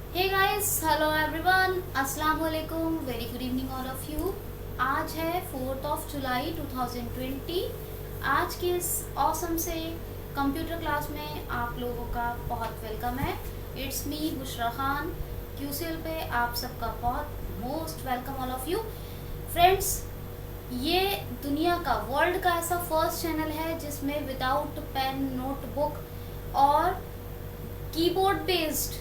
Hey guys, hello everyone, अस्सलाम वालेकुम, very good evening all of you. आज है 4 जुलाई 2020। आज की इस ऑसम से कंप्यूटर क्लास में आप लोगों का बहुत वेलकम है। It's me Bushra Khan. QCL पे आप सबका बहुत most welcome all of you friends. ये दुनिया का, वर्ल्ड का ऐसा फर्स्ट चैनल है जिसमें विदाउट पेन, नोटबुक और कीबोर्ड बेस्ड,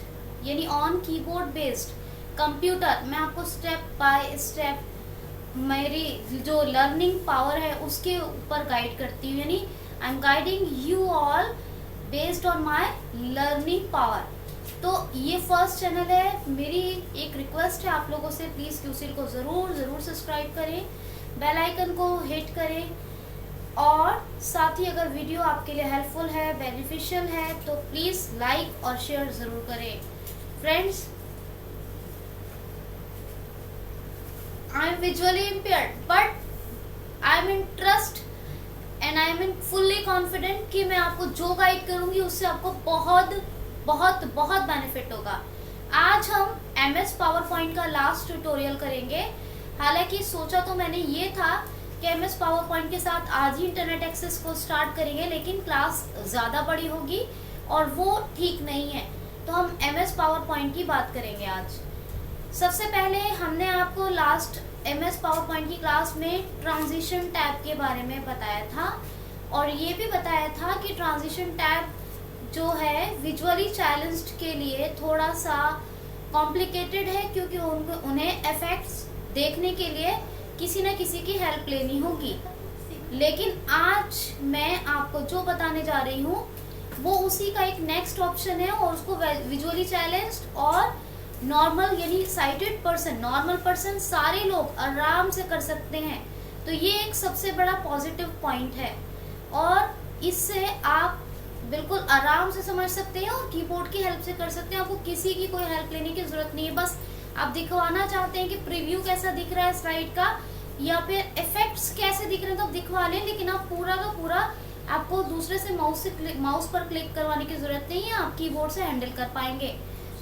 यानी ऑन कीबोर्ड बेस्ड कंप्यूटर, मैं आपको स्टेप बाय स्टेप मेरी जो लर्निंग पावर है उसके ऊपर गाइड करती हूँ। यानी I am guiding you all based on my learning power. तो ये फर्स्ट चैनल है। मेरी एक रिक्वेस्ट है आप लोगों से, प्लीज़ क्यूसीएल को ज़रूर सब्सक्राइब करें, बेल आइकन को हिट करें और साथ ही अगर वीडियो आपके लिए हेल्पफुल है, बेनिफिशियल है तो प्लीज़ लाइक और शेयर ज़रूर करें। Friends, I am visually impaired, but I am in trust and I am in fully confident कि मैं आपको जो गाइड करूंगी उससे आपको बहुत बहुत बहुत बेनिफिट होगा। आज हम MS PowerPoint का लास्ट ट्यूटोरियल करेंगे। हालांकि सोचा तो मैंने ये था कि MS PowerPoint के साथ आज ही इंटरनेट एक्सेस को स्टार्ट करेंगे, लेकिन क्लास ज़्यादा बड़ी होगी और वो ठीक नहीं है, तो हम MS PowerPoint की बात करेंगे आज। सबसे पहले हमने आपको लास्ट MS PowerPoint की क्लास में ट्रांजिशन टैब के बारे में बताया था और ये भी बताया था कि ट्रांजिशन टैब जो है विजुअली चैलेंज्ड के लिए थोड़ा सा कॉम्प्लिकेटेड है, क्योंकि उन्हें इफेक्ट्स देखने के लिए किसी न किसी की हेल्प लेनी होगी। लेकिन आज मैं आपको जो बताने जा रही हूँ वो उसी का एक नेक्स्ट ऑप्शन है और उसको विजुअली चैलेंज्ड और नॉर्मल यानी साइटेड पर्सन, नॉर्मल पर्सन सारे लोग आराम से कर सकते हैं। तो ये एक सबसे बड़ा पॉजिटिव पॉइंट है और इससे आप बिल्कुल आराम से समझ सकते हैं और कीबोर्ड की हेल्प से कर सकते हैं। आपको किसी की कोई हेल्प लेने की जरूरत नहीं है। बस आप दिखवाना चाहते हैं कि प्रीव्यू कैसा दिख रहा है स्लाइड का या फिर इफेक्ट्स कैसे दिख रहे हैं तो आप दिखवा लें, लेकिन आप पूरा का पूरा आपको दूसरे से माउस पर क्लिक करवाने की जरूरत नहीं है, आप कीबोर्ड से हैंडल कर पाएंगे।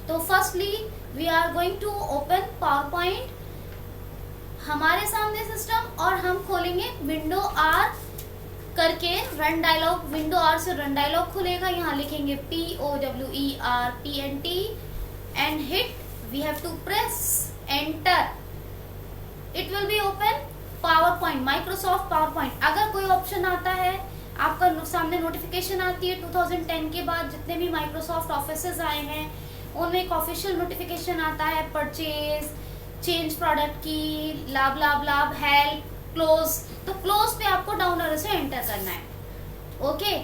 तो firstly we are going to open PowerPoint, हमारे सामने सिस्टम, और हम खोलेंगे विंडो आर करके रन डायलॉग। विंडो आर से रन डायलॉग खुलेगा। यहाँ लिखेंगे POWERPNT and hit, we have to press enter. It will be open PowerPoint, Microsoft PowerPoint. अगर कोई ऑप्शन आता है, आपका सामने नोटिफिकेशन आती है 2010 के बाद जितने भी माइक्रोसॉफ्ट ऑफिसेज आए हैं उनमें एक ऑफिशियल नोटिफिकेशन आता है परचेज, चेंज प्रोडक्ट की, लाभ लाभ लाभ, हेल्प, क्लोज। तो क्लोज पे आपको डाउन एरो से एंटर करना है। ओके,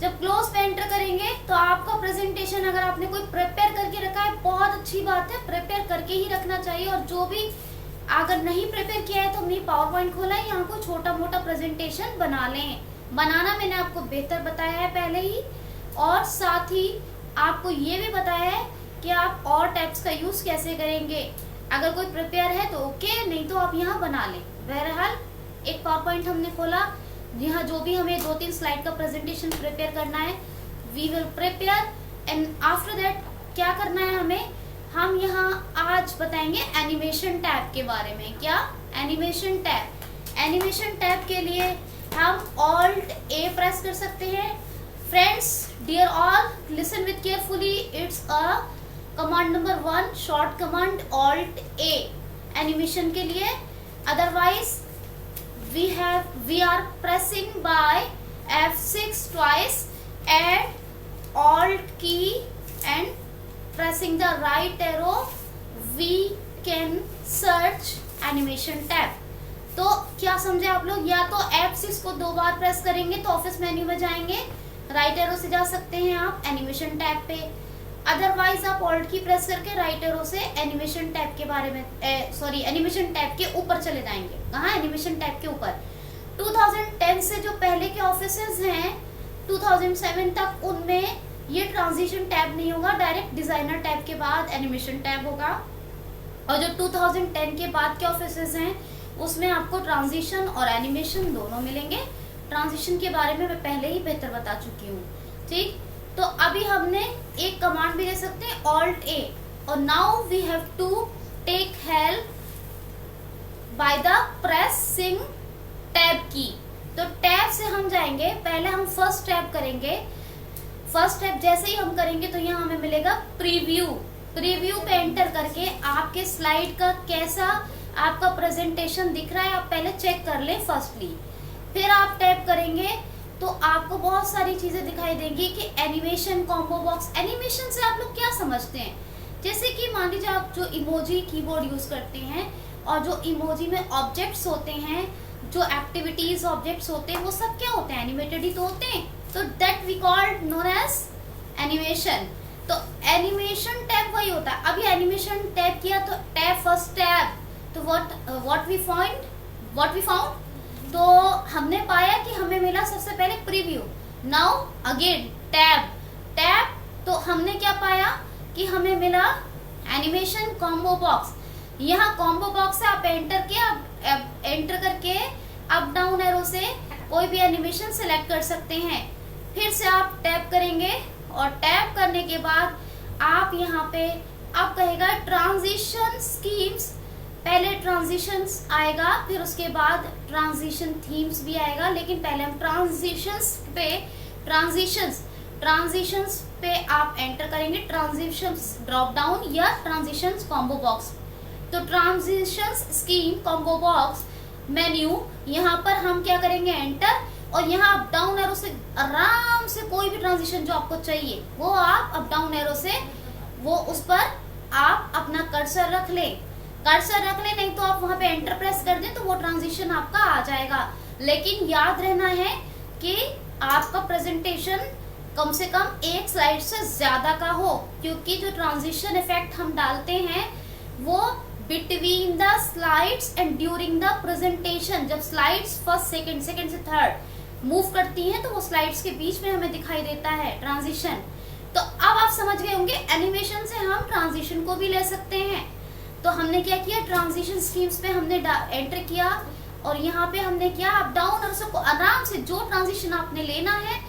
जब क्लोज पे एंटर करेंगे तो आपका प्रेजेंटेशन, अगर आपने कोई प्रिपेयर करके रखा है बहुत अच्छी बात है, प्रिपेयर करके ही रखना चाहिए। और जो भी अगर नहीं प्रिपेयर किया है तो हमने पावर पॉइंट खोला है, यहाँ को छोटा मोटा प्रेजेंटेशन बना लें। बनाना मैंने आपको बेहतर बताया है पहले ही, और साथ ही आपको ये भी बताया है कि आप और टैब्स का यूज कैसे करेंगे। अगर कोई प्रिपेयर है तो ओके, नहीं तो आप यहाँ बना लें। बहरहाल एक पावर पॉइंट हमने खोला, यहाँ जो भी हमें 2-3 स्लाइड का प्रेजेंटेशन प्रिपेयर करना है, we will prepare and after that क्या करना है हमें, हम यहाँ आज बताएंगे एनिमेशन टैब के बारे में। क्या? Animation tab. एनिमेशन टैब के लिए हम Alt A प्रेस कर सकते हैं। Friends, dear all, listen with carefully, it's a command number 1, short command Alt A animation के लिए। Otherwise we are pressing by F6 twice and Alt key and pressing the right arrow, we can search animation tab। तो क्या समझे आप लोग? या तो F6 को 2 बार प्रेस करेंगे तो ऑफिस मेन्यू में जाएंगे, राइट एरो से जा सकते हैं आप एनिमेशन टैब पे। अदरवाइज आप ऑल्ट की प्रेस करके राइट एरो से एनिमेशन टैब के बारे में एनिमेशन टैब के ऊपर चले जाएंगे। कहाँ? एनिमेशन टैब के ऊपर। 2010 से जो पहले के ऑफिसेज हैं 2007 तक, उनमें ये ट्रांजिशन टैब नहीं होगा, डायरेक्ट डिजाइनर टैब के बाद एनिमेशन टैब होगा। और जो 2010 के बाद के ऑफिसेज हैं उसमें आपको ट्रांजिशन और एनिमेशन दोनों मिलेंगे। ट्रांजिशन के बारे में मैं पहले ही बेहतर बता चुकी हूँ। ठीक, तो अभी हमने एक कमांड भी दे सकते हैं Alt A। और now we have to take help by the pressing tab की। तो टैब से हम जाएंगे, पहले हम फर्स्ट टैब करेंगे। फर्स्ट टैब जैसे ही हम करेंगे तो यहाँ हमें मिलेगा प्रीव्यू। प्रीव्यू पे एंटर करके आपके स्लाइड का कैसा आपका प्रेजेंटेशन दिख रहा है आप पहले चेक कर लें फर्स्टली। फिर आप टैप करेंगे तो आपको बहुत सारी चीजें दिखाई देंगी कि एनिमेशन, कॉम्बो बॉक्स। एनिमेशन से आप लोग क्या समझते हैं? जैसे कि मान लीजिए आप जो इमोजी कीबोर्ड यूज करते हैं और जो इमोजी में ऑब्जेक्ट्स होते हैं, जो एक्टिविटीज ऑब्जेक्ट्स होते हैं, वो सब क्या होते हैं? एनिमेटेड ही तो होते हैं। तो that we called known as animation. तो एनिमेशन टैब वही होता है। अभी एनिमेशन टैब किया तो टैब फर्स्ट टैब, तो व्हाट वी फाउंड, तो हमने पाया कि हमें मिला सबसे पहले प्रीव्यू। नाउ अगेन टैब, तो हमने क्या पाया कि हमें मिला एनिमेशन कॉम्बो बॉक्स। यहाँ कॉम्बो बॉक्स से आप एंटर करके अप डाउन एरो से कोई भी एनिमेशन सिलेक्ट कर सकते हैं। फिर से आप टैप करेंगे और टैप करने के बाद आप यहाँ पे अब कहेगा ट्रांजिशन स्कीम्स। पहले ट्रांजिशंस आएगा, फिर उसके बाद ट्रांजिशन थीम्स भी आएगा, लेकिन पहले हम ट्रांजिशंस पे आप एंटर करेंगे। ट्रांजिशंस ड्रॉप डाउन या ट्रांजिशंस कॉम्बो बॉक्स। तो transitions scheme combo box menu, यहाँ पर हम क्या करेंगे? एंटर, और यहाँ अप डाउन एरो से आराम से कोई भी ट्रांजिशन जो आपको चाहिए वो आप अप डाउन एरो से वो उस पर आप अपना कर्सर रख लें। नहीं तो आप वहां पे एंटर प्रेस कर दें तो वो ट्रांजिशन आपका आ जाएगा। लेकिन याद रहना है कि आपका प्रेजेंटेशन कम से कम एक स्लाइड से ज्यादा का हो, क्योंकि जो ट्रांजिशन इफेक्ट हम डालते हैं वो between the slides and during the presentation. जब स्लाइड्स फर्स्ट सेकंड से थर्ड मूव करती हैं तो वो स्लाइड्स के बीच में हमें दिखाई देता है ट्रांजिशन। तो अब आप समझ गए होंगे एनिमेशन से हम ट्रांजिशन को भी ले सकते हैं। तो हमने क्या किया? ट्रांजिशन स्कीम्स पे हमने एंटर किया और यहाँ पे हमने किया अप डाउन, और उसको आराम से जो ट्रांजिशन आपने लेना है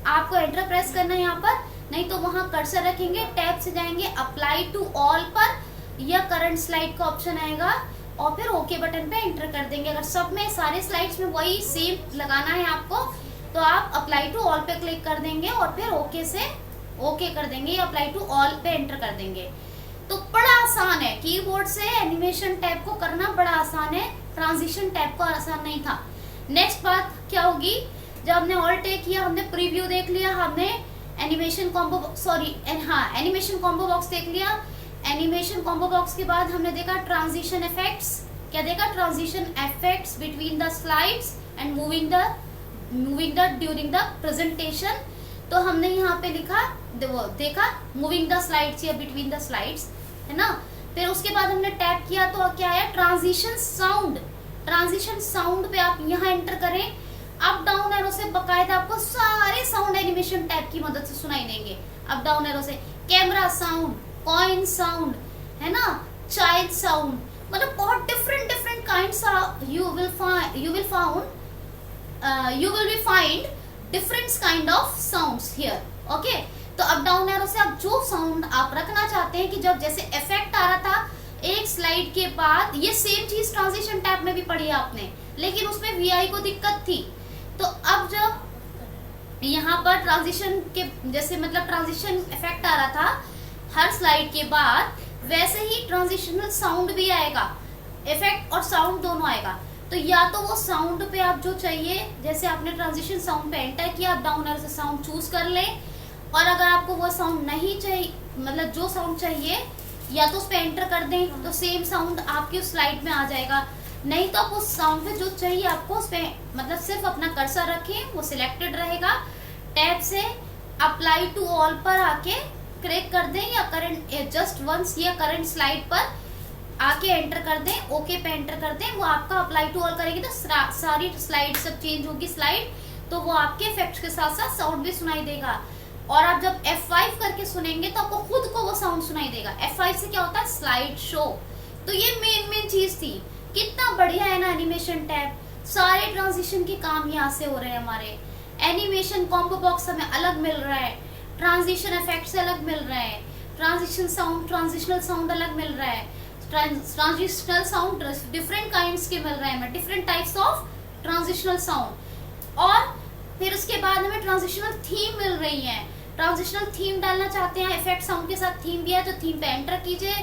आपको एंटर प्रेस करना है यहाँ पर, नहीं तो वहां कर्सर रखेंगे, टैब से जाएंगे अप्लाई टू ऑल पर या करंट स्लाइड का ऑप्शन आएगा और फिर ओके बटन पे एंटर कर देंगे। अगर सब में सारे स्लाइड्स में वही सेम लगाना है आपको तो आप अप्लाई टू ऑल पे क्लिक कर देंगे और फिर ओके से ओके कर देंगे या अप्लाई टू ऑल पे एंटर कर देंगे। तो बड़ा आसान है, कीबोर्ड से एनिमेशन टैब को करना बड़ा आसान है, ट्रांजिशन टैब को आसान नहीं था। नेक्स्ट बात क्या होगी? जब हमने ऑल टेक किया, हमने प्रीव्यू देख लिया, हमने एनिमेशन कॉम्बो बॉक्स देख लिया। एनिमेशन कॉम्बो बॉक्स के बाद हमने देखा ट्रांजिशन इफेक्ट्स। क्या देखा? Transition effects between the slides and moving the during the presentation. तो हमने यहाँ पे देखा मूविंग द स्लाइड्स या बिटवीन द स्लाइड्स, है ना। फिर उसके बाद हमने टैप किया तो क्या आया? ट्रांजिशन साउंड पे आप यहाँ एंटर करें। अप डाउन एरो से बकायदा आपको सारे साउंड एनिमेशन टैब की मदद से सुनाई देंगे। अप डाउन एरो से कैमरा साउंड, कॉइन साउंड, है ना, चाइल्ड साउंड, मतलब बहुत different kinds you will be find different kind of sounds here. Okay, तो अप डाउन एरो से आप जो साउंड आप रखना चाहते हैं कि जब जैसे इफेक्ट आ रहा था एक स्लाइड के बाद, ये सेम चीज ट्रांजिशन टैब में भी पढ़ी आपने, लेकिन उसमें वीआई को दिक्कत थी। तो अब जब यहाँ पर ट्रांजिशन के जैसे मतलब ट्रांजिशन इफेक्ट आ रहा था हर स्लाइड के बाद, वैसे ही ट्रांजिशनल साउंड भी आएगा, इफेक्ट और साउंड दोनों आएगा। तो या तो वो साउंड पे आप जो चाहिए, जैसे आपने ट्रांजिशन साउंड पे एंटर किया, अप डाउन एरो से साउंड चूज कर ले, और अगर आपको वो साउंड नहीं चाहिए, मतलब जो साउंड चाहिए या तो उस पे एंटर कर दें तो सेम साउंड आपकी उस स्लाइड में आ जाएगा। नहीं तो आप उस साउंड पे जो चाहिए आपको उस पे मतलब सिर्फ अपना कर्सर रखें, वो सिलेक्टेड रहेगा। टैब से अप्लाई टू ऑल पर आके क्लिक कर दें या करंट जस्ट वंस या करंट स्लाइड पर आके एंटर कर दें, ओके पे एंटर कर दें, वो आपका अप्लाई टू ऑल करेगी तो सारी स्लाइड सब चेंज होगी स्लाइड, तो वो आपके इफेक्ट्स के साथ साथ साउंड भी सुनाई देगा। और आप जब F5 करके सुनेंगे तो आपको खुद को वो साउंड सुनाई देगा। F5 से क्या होता है? Slide show. तो ये मेन चीज थी। कितना बढ़िया है ना एनिमेशन टैब, सारे ट्रांजिशन के काम यहाँ से हो रहे हैं हमारे। एनिमेशन कॉम्बो बॉक्स हमें अलग मिल रहा है, ट्रांजिशन इफेक्ट से अलग मिल रहे हैं, ट्रांजिशनल साउंड अलग मिल रहा है, ट्रांजिशनल साउंड डिफरेंट काइंड्स के मिल रहे हैं, हमें different types of transitional sound. और फिर उसके बाद हमें ट्रांजिशनल थीम मिल रही है। ट्रांजिशनल थीम डालना चाहते हैं, इफेक्ट साउंड के साथ थीम भी है तो थीम पे एंटर कीजिए।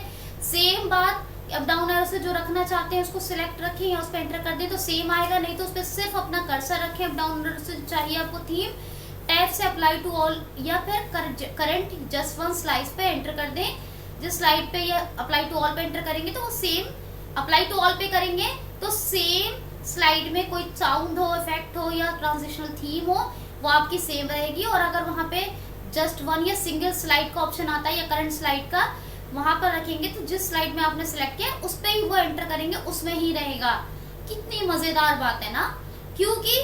सेम बात अप डाउन एरो से जो रखना चाहते हैं उसको सिलेक्ट रखें या उस पर एंटर कर दें तो सेम आएगा, नहीं तो उस पर सिर्फ अपना कर्सर रखें। अप डाउन एरो से चाहिए आपको थीम, टैब से अप्लाई टू ऑल या फिर करंट जस्ट वन स्लाइड पे एंटर कर दें। जिस स्लाइड पे या अप्लाई टू ऑल पे एंटर करेंगे तो वो सेम, अप्लाई टू ऑल पे करेंगे तो सेम स्लाइड में कोई साउंड हो, इफेक्ट हो या ट्रांजिशनल थीम हो वो आपकी सेम रहेगी। और अगर वहां पे जस्ट वन या सिंगल स्लाइड का ऑप्शन आता है या करंट स्लाइड का, वहां पर रखेंगे तो जिस स्लाइड में आपने सिलेक्ट किया उस पे ही वो एंटर करेंगे, उसमें ही रहेगा। कितनी मजेदार बात है ना, क्योंकि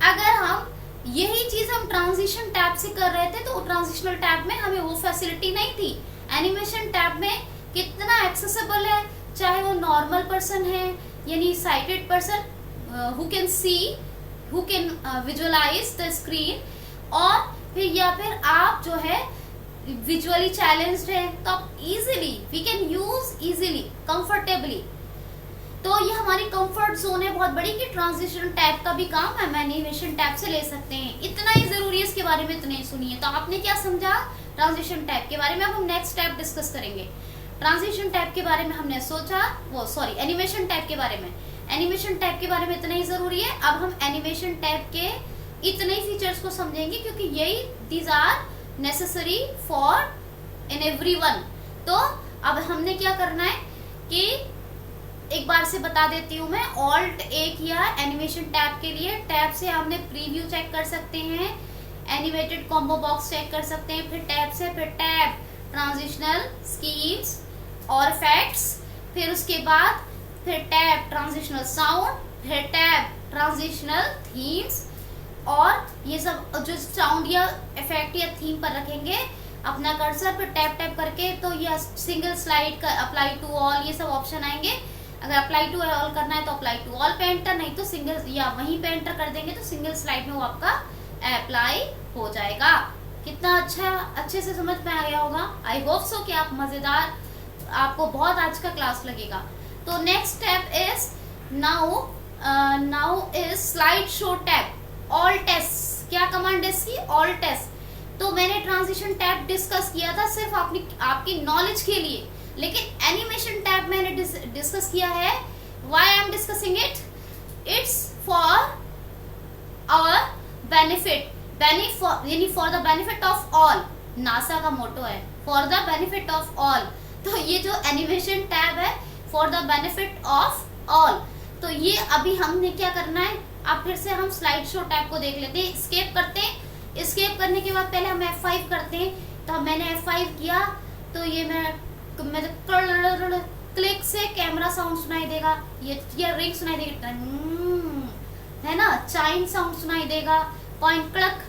अगर हम यही चीज हम ट्रांजिशन टैब से कर रहे थे तो ट्रांजिशनल टैब में हमें वो फैसिलिटी नहीं थी। एनिमेशन टैब में कितना एक्सेसिबल है, चाहे वो नॉर्मल पर्सन है यानी sighted person who can see, who can visualise the screen, और फिर या फिर आप जो है विजुअली चैलेंज्ड है तो आप easily we can use easily comfortably. तो ये हमारी कंफर्ट जोन है बहुत बड़ी कि ट्रांजिशन टैब का भी काम हम एनिमेशन टैब से ले सकते हैं। इतना ही जरूरी है, इसके बारे में इतना ही सुनिए। तो आपने क्या समझा ट्रांजिशन टैब के बारे में। अब हम नेक्स्ट टैब डिस्कस करेंगे। ट्रांजिशन टैब के बारे में हमने सोचा, वो सॉरी एनिमेशन टैब के बारे में। एनिमेशन टैब के बारे में इतना ही जरूरी है। अब हम एनिमेशन टैब के इतने ही फीचर्स को समझेंगे क्योंकि यही these are necessary for in everyone. तो अब हमने क्या करना है कि एक बार से बता देती हूँ मैं। ऑल्ट ए किया एनिमेशन टैब के लिए, टैब से हमने प्रीव्यू चेक कर सकते हैं, एनिमेटेड कॉम्बो बॉक्स चेक कर सकते हैं, फिर टैब से फिर टैब ट्रांजिशनल स्कीम्स और इफेक्ट्स, फिर उसके बाद फिर टैब ट्रांजिशनल साउंड, फिर टैब ट्रांजिशनल थीम्स। और ये सब जो साउंड या इफेक्ट या थीम पर रखेंगे अपना कर्सर, फिर टैप टैप करके तो ये सिंगल स्लाइड का अप्लाई टू ऑल ये सब ऑप्शन आएंगे। अगर अप्लाई टू ऑल करना है तो अप्लाई टू ऑल पे एंटर, नहीं तो सिंगल या वहीं पे एंटर कर देंगे तो सिंगल स्लाइड में वो आपका अप्लाई हो जाएगा। कितना अच्छा, अच्छे से समझ में आ गया होगा। आई होप सो कि आप मजेदार, आपको बहुत आज का क्लास लगेगा। तो next step is now is slide show tab Alt टेस्ट। क्या कमांड है इसकी? ऑल टेस्ट। तो मैंने ट्रांजिशन टैब डिस्कस किया था सिर्फ आपकी नॉलेज के लिए, लेकिन एनिमेशन टैब मैंने डिस्कस किया है। Why I am discussing it? It's for our benefit, यानी for the benefit of all. NASA का मोटो है for the benefit of all. तो ये जो एनिमेशन टैब है for the benefit of all. तो ये अभी हमने क्या करना है, अब फिर से हम स्लाइड शो टैब को देख लेते हैं। स्केप करते हैं, स्केप करने के बाद पहले हम F5 करते हैं। तो मैंने F5 किया तो ये मैं क्लिक से कैमरा साउंड सुनाई देगा, ये रिंग सुनाई देगा, है ना, चाइन साउंड सुनाई देगा, कॉइन क्लक,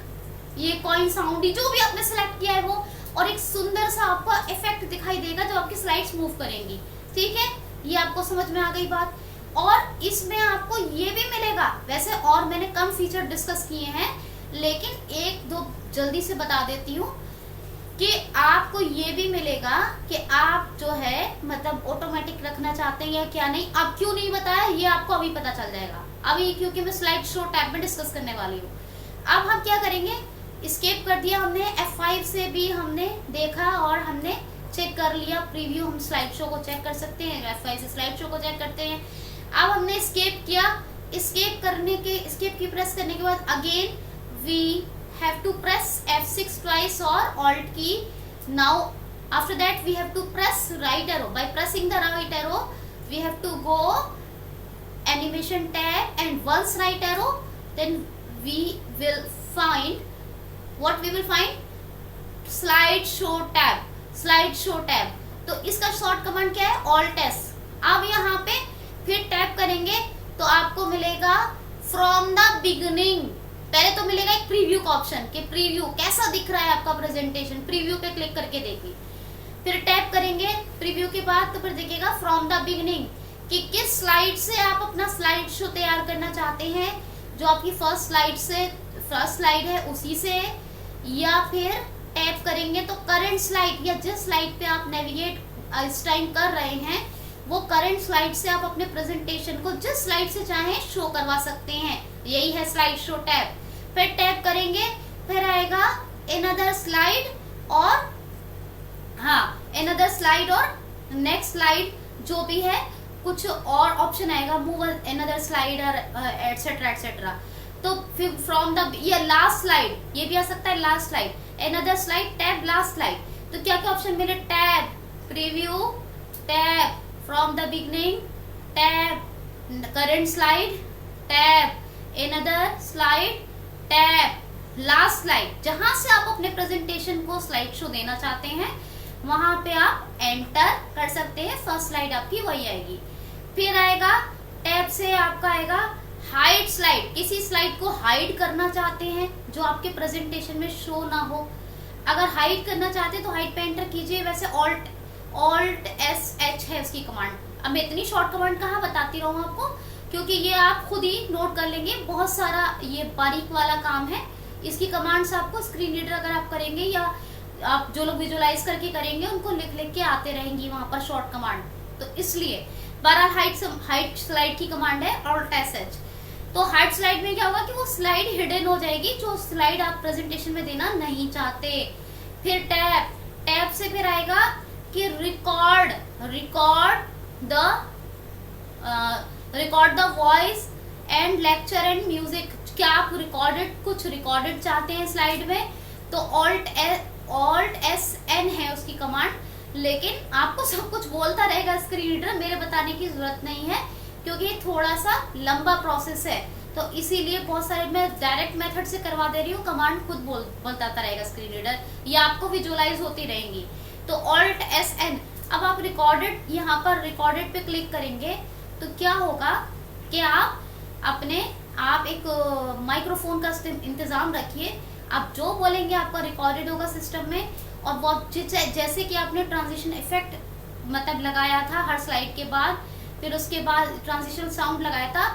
ये कॉइन साउंड ही जो भी आपने सेलेक्ट किया है वो, और एक सुंदर सा आपको इफेक्ट दिखाई देगा जो आपकी स्लाइड्स मूव करेंगी। ठीक है, ये आपको समझ में आ गई बात। और इसमें आपको ये भी मिलेगा, वैसे और मैंने कम फीचर डिस्कस किए हैं लेकिन एक दो जल्दी से बता देती हूँ कि आपको ये भी मिलेगा कि आप जो है मतलब ऑटोमेटिक रखना चाहते हैं या क्या नहीं। अब क्यों नहीं बताया ये आपको अभी पता चल जाएगा, अभी क्योंकि मैं स्लाइड शो टैब में डिस्कस करने वाली हूँ। अब हम क्या करेंगे, स्केप कर दिया हमने, F5 से भी हमने देखा और हमने चेक कर लिया प्रीव्यू, हम स्लाइड शो को चेक कर सकते हैं, F5 से स्लाइड शो को चेक करते हैं। अब हमने स्केप किया, स्केप की प्रेस करने के बाद again we have to press F6 twice or Alt key. Now after that we have to press right arrow. By pressing the right arrow we have to go animation tab and once right arrow then we will find what we will find slide show tab. Slide show tab. तो इसका short command क्या है? Alt S. अब यहाँ पे फिर tap करेंगे तो आपको मिलेगा from the beginning। पहले तो मिलेगा एक प्रीव्यू का ऑप्शन कि प्रीव्यू कैसा दिख रहा है आपका प्रेजेंटेशन, प्रीव्यू पे क्लिक करके देखिए। फिर टैप करेंगे प्रीव्यू के बाद तो फिर देखिएगा फ्रॉम द बिगिनिंग कि किस स्लाइड से आप अपना स्लाइड शो तैयार करना चाहते हैं, जो आपकी फर्स्ट स्लाइड है उसी से, या फिर टैप करेंगे तो करंट स्लाइड या जिस स्लाइड पे आप नेविगेट इस टाइम कर रहे हैं वो करंट स्लाइड से आप अपने प्रेजेंटेशन को जिस स्लाइड से चाहें शो करवा सकते हैं। यही है स्लाइड शो टैब। फिर टैप करेंगे, फिर आएगा अनदर स्लाइड और अनदर स्लाइड और नेक्स्ट स्लाइड जो भी है, कुछ और ऑप्शन आएगा, मूव अनदर स्लाइड और एटसेट्रा एटसेट्रा। तो फिर फ्रॉम द ये लास्ट स्लाइड, ये भी आ सकता है last slide, another slide, tab, last slide. तो क्या क्या ऑप्शन मिले, tab, preview, tab, from the beginning, tab, current slide, tab, another slide, tab, last slide. जहां से आप अपने प्रेजेंटेशन को स्लाइड शो देना चाहते हैं वहां पे आप एंटर कर सकते हैं। फर्स्ट स्लाइड आपकी वही आएगी। फिर आएगा टैब से आपका आएगा हाइड स्लाइड। किसी स्लाइड को हाइड करना चाहते हैं जो आपके प्रेजेंटेशन में शो ना हो, अगर हाइड करना चाहते हैं तो हाइड पे एंटर कीजिए। वैसे ऑल्ट एस एच है उसकी कमांड। अब मैं इतनी शॉर्ट कमांड कहाँ बताती रहूं आपको, क्योंकि ये आप खुद ही नोट कर लेंगे, बहुत सारा ये बारीक वाला काम है। इसकी कमांड्स आपको स्क्रीन रीडर अगर आप करेंगे या आप जो लोग विजुअलाइज करके करेंगे उनको लिख लिख के आते रहेंगी वहां पर शॉर्ट कमांड। तो इसलिए बहरहाल हाइड स्लाइड की कमांड है ऑल्ट एस एच। तो हाइड स्लाइड में क्या होगा कि वो स्लाइड हिडन हो जाएगी जो स्लाइड आप प्रेजेंटेशन में देना नहीं चाहते। फिर टैब से फिर आएगा कि record the voice and lecture and music. क्या आप कुछ रिकॉर्डेड चाहते हैं स्लाइड में, तो ऑल्ट एस एन है उसकी कमांड। लेकिन आपको सब कुछ बोलता रहेगा स्क्रीन रीडर, मेरे बताने की जरूरत नहीं है क्योंकि ये थोड़ा सा लंबा प्रोसेस है, तो इसीलिए बहुत सारे मैं डायरेक्ट मेथड से करवा दे रही हूँ। कमांड खुद बताता रहेगा स्क्रीन रीडर, ये आपको विजुअलाइज होती रहेंगी। तो ऑल्ट एस एन। अब आप रिकॉर्डेड, यहाँ पर रिकॉर्डेड पे क्लिक करेंगे तो क्या होगा कि आप एक माइक्रोफोन का इंतजाम रखिए। आप जो बोलेंगे आपका रिकॉर्डेड होगा सिस्टम में। और बहुत जैसे कि आपने ट्रांजिशन इफेक्ट मतलब लगाया था हर स्लाइड के बाद, फिर उसके बाद ट्रांजिशन साउंड लगाया था,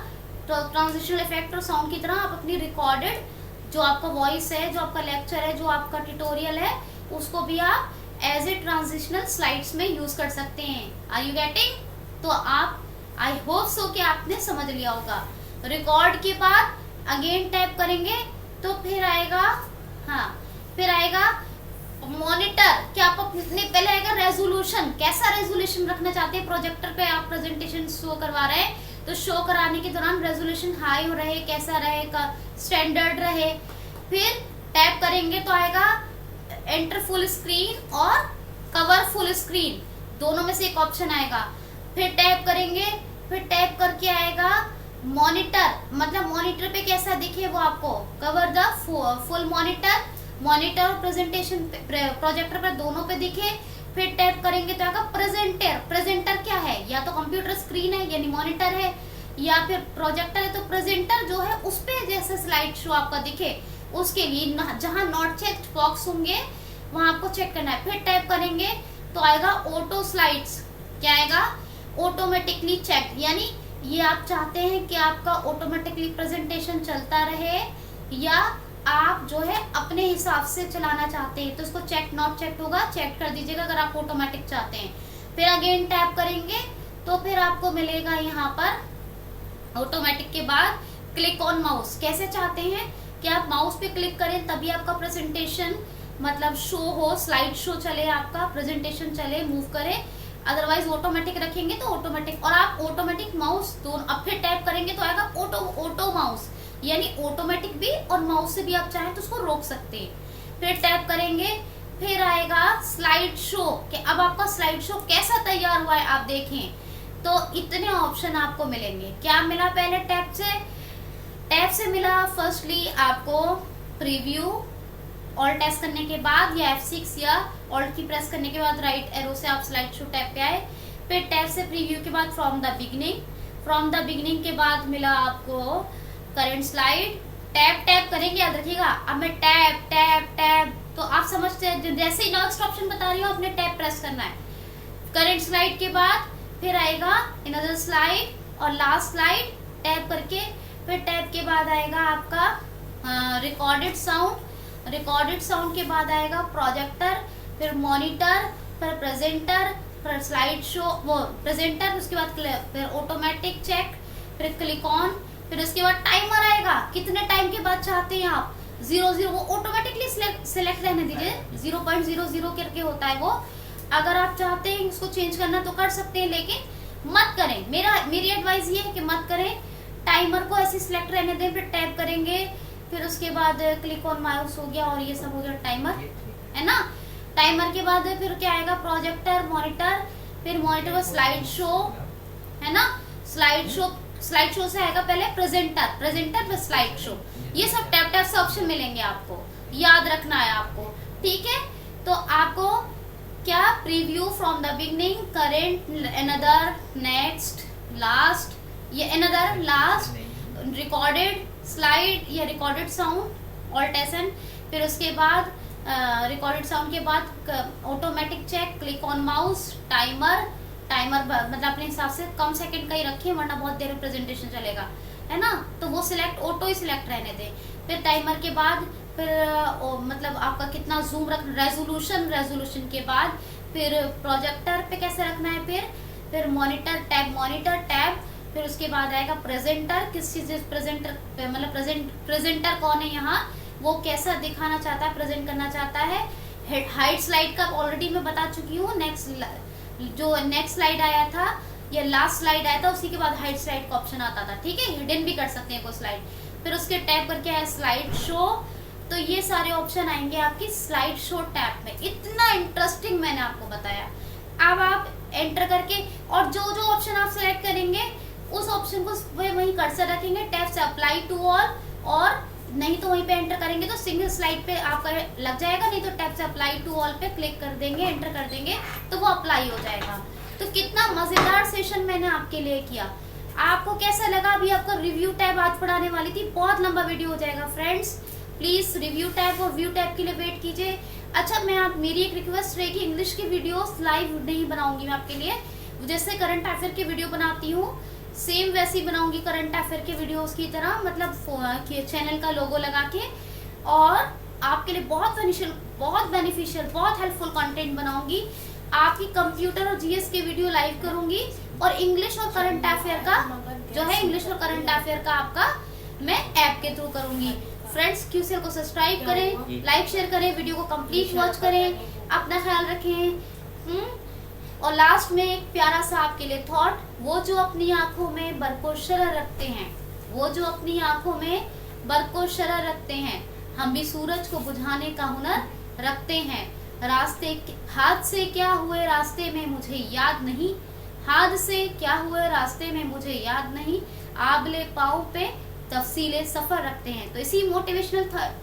तो ट्रांजिशन इफेक्ट और साउंड की तरह आप अपनी रिकॉर्डेड जो आपका वॉइस है, जो आपका लेक्चर है, जो आपका ट्यूटोरियल है, उसको भी आप एज ए ट्रांजिशनल स्लाइड्स में यूज कर सकते हैं। Are you getting? तो आप आई होप सो कि आपने समझ लिया होगा। रिकॉर्ड के बाद अगेन टैप करेंगे तो फिर आएगा मॉनिटर। क्या आप पहले आएगा रेजोल्यूशन। कैसा रेजोल्यूशन रखना चाहते हैं, प्रोजेक्टर पे आप प्रेजेंटेशन शो करवा रहे हैं तो शो कराने के दौरान रेजोल्यूशन हाई हो रहे, कैसा रहे, स्टैंडर्ड रहे। फिर टैप करेंगे तो आएगा एंटर फुल स्क्रीन और कवर फुल स्क्रीन, दोनों में से एक ऑप्शन आएगा। फिर टैप करेंगे, फिर टैप करके आएगा मॉनिटर, मतलब मॉनिटर पे कैसा दिखे वो आपको, कवर द फुल मॉनिटर और प्रेजेंटेशन प्रोजेक्टर पर दोनों पे दिखे। फिर टैप करेंगे तो आएगा प्रेजेंटर क्या है, या तो कंप्यूटर स्क्रीन है यानी मॉनिटर है, या फिर प्रोजेक्टर है तो प्रेजेंटर जो है उस पे जैसे स्लाइड शो आपका दिखे उसके लिए जहां नॉट चेक्ड बॉक्स होंगे वहां आपको चेक करना है। फिर टैप करेंगे तो आएगा ऑटो स्लाइड्स। क्या आएगा, ऑटोमेटिकली चेक, यानी ये आप चाहते हैं कि आपका ऑटोमेटिकली प्रेजेंटेशन चलता रहे या आप जो है अपने हिसाब से चलाना चाहते हैं, तो इसको चेक नॉट चेक होगा, चेक कर दीजिएगा अगर आप ऑटोमेटिक चाहते हैं। फिर अगेन टैप करेंगे तो फिर आपको मिलेगा यहाँ पर ऑटोमेटिक के बाद क्लिक ऑन माउस। कैसे चाहते हैं कि आप माउस पे क्लिक करें तभी आपका प्रेजेंटेशन मतलब शो हो, स्लाइड शो चले, आपका प्रेजेंटेशन चले, मूव करे। अदरवाइज ऑटोमेटिक रखेंगे तो ऑटोमेटिक, और आप ऑटोमेटिक माउस दोनों। अब फिर टैप करेंगे तो आएगा ऑटो माउस, यानी ऑटोमेटिक भी और माउस से भी आप चाहें तो उसको रोक सकते हैं। फिर टैप करेंगे, फिर आएगा स्लाइड शो कि अब आपका स्लाइड शो कैसा तैयार हुआ है आप देखें। तो इतने ऑप्शन आपको मिलेंगे। क्या मिला पहले टैब से मिला फर्स्टली आपको प्रीव्यू, ऑल्ट प्रेस करने के बाद या F6 या ऑल्ट की प्रेस करने के बाद राइट एरो से आप स्लाइड शो टैब पे आए। फिर टैब से प्रीव्यू के बाद फ्रॉम द बिगिनिंग के बाद मिला आपको करंट स्लाइड। टैब करेंगे, याद रखिएगा। अब मैं टैब तो आप समझते हैं, जैसे ही नेक्स्ट ऑप्शन बता रही हूँ आपने टैब प्रेस करना है। करंट स्लाइड के बाद फिर आएगा अनदर स्लाइड और लास्ट स्लाइड, टैब करके। फिर टैब के बाद आएगा आपका रिकॉर्डेड साउंड रिकॉर्डेड साउंड के बाद आएगा प्रोजेक्टर, फिर मॉनिटर, फिर प्रेजेंटर, फिर स्लाइड शो, वो प्रेजेंटर, उसके बाद फिर ऑटोमेटिक चेक, फिर क्लिक ऑन, फिर उसके बाद टाइमर आएगा, कितने टाइम के बाद चाहते हैं आप 00, वो ऑटोमेटिकली सिलेक्ट रहने दीजिए, 0.00 करके होता है वो। अगर आप चाहते हैं उसको चेंज करना तो कर सकते हैं, लेकिन मत करें, मेरी एडवाइस ये है कि मत करें। टाइमर को ऐसे सिलेक्ट रहने दें, फिर टैप करेंगे, फिर उसके बाद क्लिक ऑन माउस हो गया और ये सब हो गया टाइमर, है ना। टाइमर के बाद फिर क्या आएगा, प्रोजेक्टर, मॉनिटर, फिर मॉनिटर में स्लाइड शो, है ना। स्लाइड शो से आएगा पहले प्रेजेंटर फिर स्लाइड शो। ये सब टैप से ऑप्शन मिलेंगे आपको, याद रखना है आपको, ठीक है। तो आपको क्या, preview from the beginning, current, another, next, last, ये अनदर, लास्ट, रिकॉर्डेड, स्लाइड या रिकॉर्डेड साउंड, ऑल्टेशन, फिर उसके बाद रिकॉर्डेड साउंड के बाद automatic check, click on mouse, timer मतलब अपने हिसाब से कम सेकंड का ही रखें, वरना बहुत देर में प्रेजेंटेशन चलेगा, है ना। तो वो सिलेक्ट, ऑटो ही सिलेक्ट रहने दें। फिर टाइमर के बाद फिर मतलब आपका कितना जूम रखना, रेजोल्यूशन के बाद फिर प्रोजेक्टर पे कैसे रखना है, फिर मॉनिटर टैब, फिर उसके बाद आएगा प्रेजेंटर, किस चीज प्रेजेंटर, मतलब प्रेजेंटर कौन है यहाँ, वो कैसा दिखाना चाहता है, प्रेजेंट करना चाहता है। हाइट स्लाइड का ऑलरेडी मैं बता चुकी हूँ, नेक्स्ट स्लाइड आया था या लास्ट स्लाइड आया था, उसी के बाद हाइट स्लाइड का ऑप्शन आता था, ठीक है। हिडन भी कर सकते हैं कोई स्लाइड। फिर उसके टैब करके है स्लाइड शो, तो ये सारे ऑप्शन आएंगे आपकी स्लाइड शो टैब में। इतना इंटरेस्टिंग मैंने आपको बताया। अब आप एंटर करके और जो जो ऑप्शन आप सिलेक्ट करेंगे उस ऑप्शन को वहीं कर्सर रखेंगे, टैब से अप्लाई टू ऑल, और नहीं तो वहीं पे एंटर करेंगे तो सिंगल स्लाइड पे आपका लग जाएगा, नहीं तो टैब से अप्लाई टू ऑल पे क्लिक कर देंगे, एंटर कर देंगे तो वो अप्लाई हो जाएगा। तो कितना मजेदार सेशन मैंने आपके लिए किया। आपको कैसा लगा? अभी आपको रिव्यू टैब आज पढ़ाने वाली थी, बहुत लंबा वीडियो हो जाएगा फ्रेंड्स। प्लीज रिव्यू टैब और व्यू टैब के लिए वेट कीजिए। अच्छा, मेरी एक रिक्वेस्ट रहेगी, इंग्लिश की वीडियोस लाइव नहीं बनाऊंगी मैं आपके लिए, जैसे करंट अफेयर की वीडियो बनाती हूँ सेम वैसी बनाऊंगी करंट अफेयर के वीडियोस की तरह, मतलब चैनल का लोगो लगा के, और आपके लिए बहुत बेनिफिशियल, बहुत हेल्पफुल कंटेंट बनाऊंगी। आपकी कंप्यूटर और जीएस की वीडियो लाइव करूंगी, और इंग्लिश और करंट अफेयर का जो है, इंग्लिश और करंट अफेयर का आपका मैं ऐप के थ्रू करूंगी। फ्रेंड्स, क्यूसीएल को सब्सक्राइब करें, लाइक शेयर करें, वीडियो को कंप्लीट वॉच करें, अपना ख्याल रखें। और लास्ट में एक प्यारा सा आपके लिए थॉट, वो जो अपनी आंखों में बरको शरर रखते हैं, वो जो अपनी आंखों में बरको शरर रखते हैं, हम भी सूरज को बुझाने का हुनर रखते हैं। हाथ से क्या हुए रास्ते में मुझे याद नहीं, हाथ से क्या हुए रास्ते में मुझे याद नहीं, आबले पाँव पे तफसीले सफर रखते हैं। तो इसी मोटिवेशनल